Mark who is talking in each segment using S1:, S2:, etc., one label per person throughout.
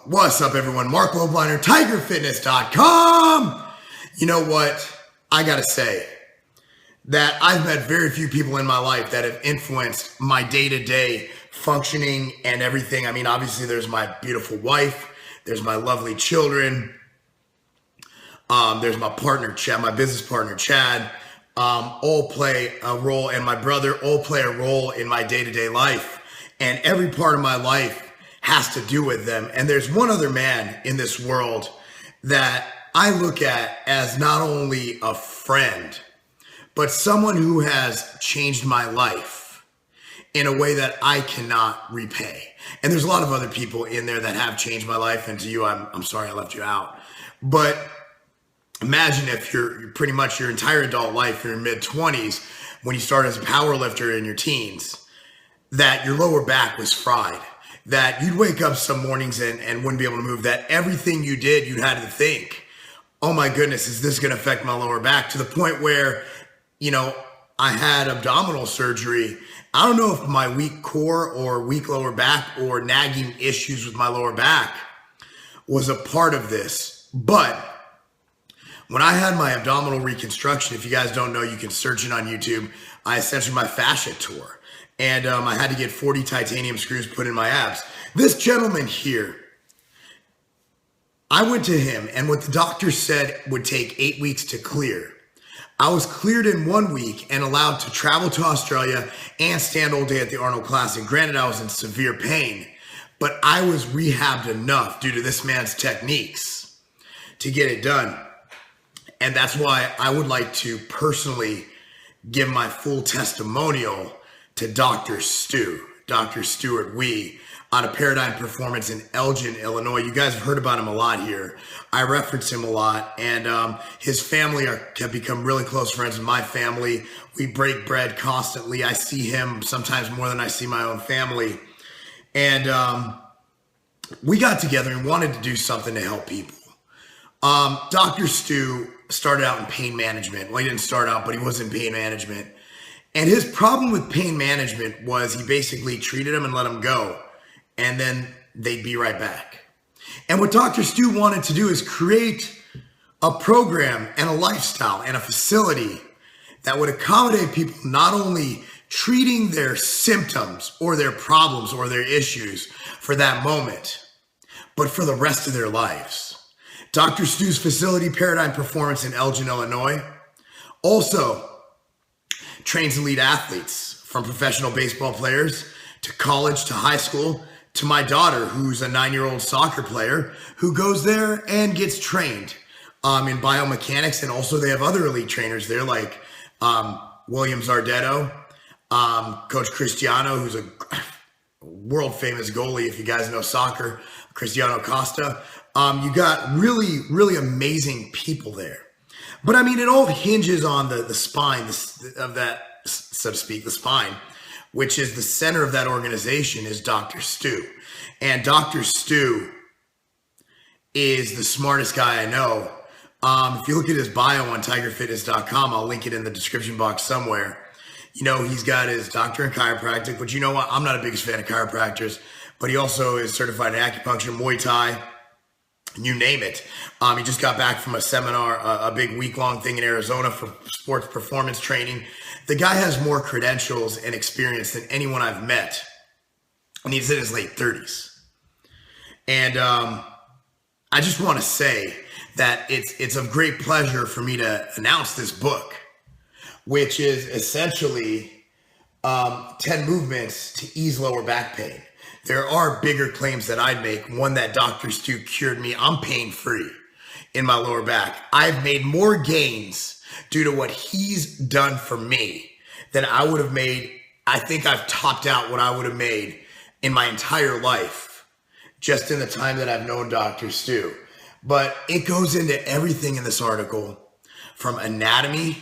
S1: What's up, everyone? Marc Lobliner, TigerFitness.com. You know what? I gotta say that I've met very few people in my life that have influenced my day-to-day functioning and everything. I mean, obviously, there's my beautiful wife, there's my lovely children, there's my partner, Chad, my business partner, Chad, all play a role, and my brother all play a role in my day-to-day life. And every part of my life has to do with them. And there's one other man in this world that I look at as not only a friend, but someone who has changed my life in a way that I cannot repay. And there's a lot of other people in there that have changed my life. And to you, I'm sorry I left you out. But imagine if you're pretty much your entire adult life, you're in mid-20s, when you start as a power lifter in your teens, that your lower back was fried, that you'd wake up some mornings and wouldn't be able to move, that everything you did, you had to think, oh my goodness, is this going to affect my lower back? To the point where, I had abdominal surgery. I don't know if my weak core or weak lower back or nagging issues with my lower back was a part of this. But when I had my abdominal reconstruction, if you guys don't know, you can search it on YouTube. I essentially my fascia tore. And I had to get 40 titanium screws put in my abs. This gentleman here, I went to him, and what the doctor said would take 8 weeks to clear. I was cleared in 1 week and allowed to travel to Australia and stand all day at the Arnold Classic. Granted, I was in severe pain, but I was rehabbed enough due to this man's techniques to get it done. And that's why I would like to personally give my full testimonial to Dr. Stuart Wee, out of Paradigm Performance in Elgin, Illinois. You guys have heard about him a lot here. I reference him a lot, and his family have become really close friends with my family. We break bread constantly. I see him sometimes more than I see my own family. And we got together and wanted to do something to help people. Dr. Stu started out in pain management. Well, he didn't start out, but he was in pain management. And his problem with pain management was he basically treated them and let them go, and then they'd be right back. And what Dr. Stu wanted to do is create a program and a lifestyle and a facility that would accommodate people not only treating their symptoms or their problems or their issues for that moment, but for the rest of their lives. Dr. Stu's facility, Paradigm Performance in Elgin, Illinois, also trains elite athletes, from professional baseball players to college to high school to my daughter, who's a 9-year-old soccer player who goes there and gets trained in biomechanics. And also they have other elite trainers there, like William Zardetto, Coach Cristiano, who's a world famous goalie, if you guys know soccer, Cristiano Costa. You got really, really amazing people there. But I mean, it all hinges on the spine of that, so to speak, the spine, which is the center of that organization, is Dr. Stu. And Dr. Stu is the smartest guy I know. If you look at his bio on TigerFitness.com, I'll link it in the description box somewhere. He's got his doctor in chiropractic, which, you know what, I'm not a biggest fan of chiropractors, but he also is certified in acupuncture, Muay Thai, you name it. He just got back from a seminar, a big week-long thing in Arizona for sports performance training. The guy has more credentials and experience than anyone I've met, and he's in his late 30s. And I just want to say that it's of great pleasure for me to announce this book, which is essentially 10 movements to ease lower back pain. There are bigger claims that I'd make. One, that Dr. Stu cured me. I'm pain-free in my lower back. I've made more gains due to what he's done for me than I would have made. I think I've topped out what I would have made in my entire life, just in the time that I've known Dr. Stu. But it goes into everything in this article, from anatomy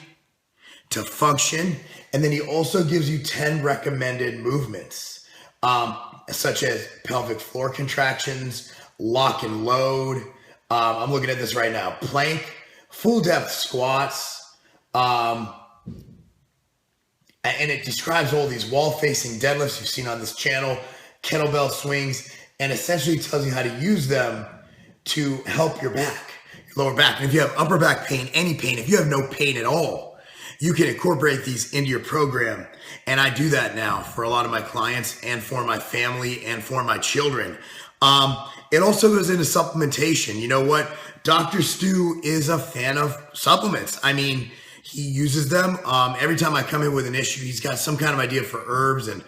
S1: to function. And then he also gives you 10 recommended movements, such as pelvic floor contractions, lock and load. I'm looking at this right now. Plank, full depth squats. And it describes all these wall facing deadlifts you've seen on this channel, kettlebell swings, and essentially tells you how to use them to help your back, your lower back. And if you have upper back pain, any pain, if you have no pain at all, you can incorporate these into your program. And I do that now for a lot of my clients and for my family and for my children. It also goes into supplementation. You know what? Dr. Stu is a fan of supplements. I mean, he uses them. Every time I come in with an issue, he's got some kind of idea for herbs and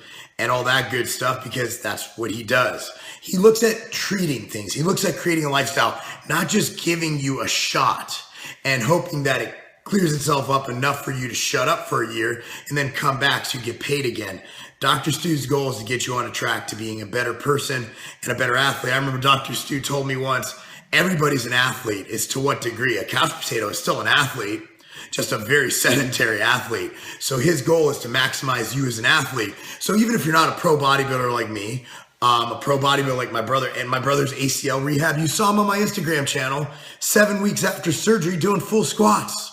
S1: all that good stuff, because that's what he does. He looks at treating things. He looks at creating a lifestyle, not just giving you a shot and hoping that it clears itself up enough for you to shut up for a year and then come back so you get paid again. Dr. Stu's goal is to get you on a track to being a better person and a better athlete. I remember Dr. Stu told me once, everybody's an athlete. It's to what degree? A couch potato is still an athlete, just a very sedentary athlete. So his goal is to maximize you as an athlete. So even if you're not a pro bodybuilder like me, a pro bodybuilder like my brother, and my brother's ACL rehab, you saw him on my Instagram channel 7 weeks after surgery doing full squats.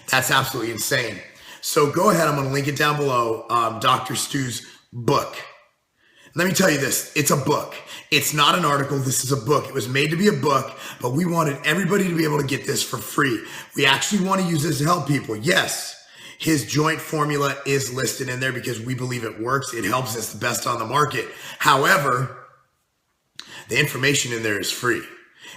S1: That's absolutely insane. So go ahead, I'm going to link it down below, Dr. Stu's book. Let me tell you this, it's a book. It's not an article, this is a book. It was made to be a book, but we wanted everybody to be able to get this for free. We actually want to use this to help people. Yes, his joint formula is listed in there because we believe it works. It helps us the best on the market. However, the information in there is free,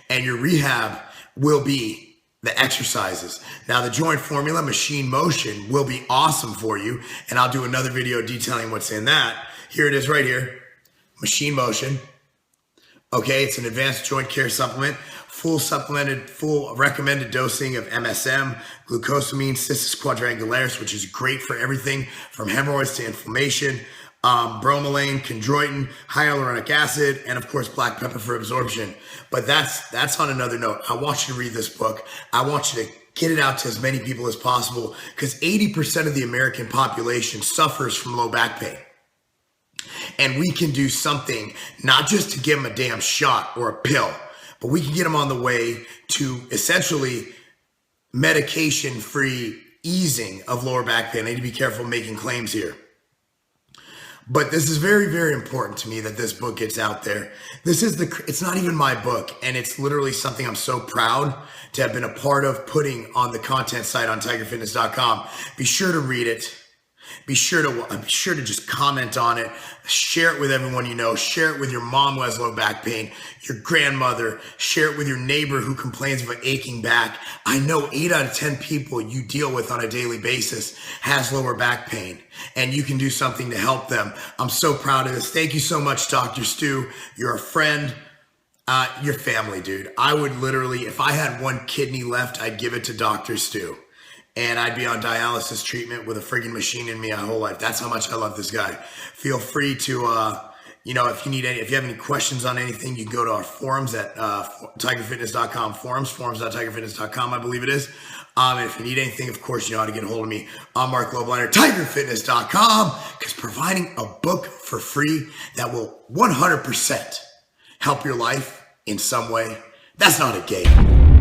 S1: and your rehab will be the exercises. Now, the joint formula, machine motion, will be awesome for you, and I'll do another video detailing what's in that. Here it is right here, machine motion. Okay, it's an advanced joint care supplement, full recommended dosing of MSM, glucosamine, cissus quadrangularis, which is great for everything from hemorrhoids to inflammation, bromelain, chondroitin, hyaluronic acid, and of course black pepper for absorption. But that's on another note. I want you to read this book. I want you to get it out to as many people as possible, because 80% of the American population suffers from low back pain. And we can do something, not just to give them a damn shot or a pill, but we can get them on the way to essentially medication-free easing of lower back pain. I need to be careful making claims here. But this is very, very important to me that this book gets out there. It's not even my book, and it's literally something I'm so proud to have been a part of putting on the content site on tigerfitness.com. Be sure to read it. Be sure to just comment on it, share it with everyone you know, share it with your mom who has low back pain, your grandmother, share it with your neighbor who complains of an aching back. I know 8 out of 10 people you deal with on a daily basis has lower back pain, and you can do something to help them. I'm so proud of this. Thank you so much, Dr. Stu. You're a friend. Your family, dude. I would literally, if I had one kidney left, I'd give it to Dr. Stu. And I'd be on dialysis treatment with a friggin' machine in me my whole life. That's how much I love this guy. Feel free to, if you have any questions on anything, you can go to our forums at tigerfitness.com forums.tigerfitness.com, I believe it is. And if you need anything, of course, you know how to get a hold of me. I'm Marc Lobliner, tigerfitness.com, because providing a book for free that will 100% help your life in some way, that's not a game.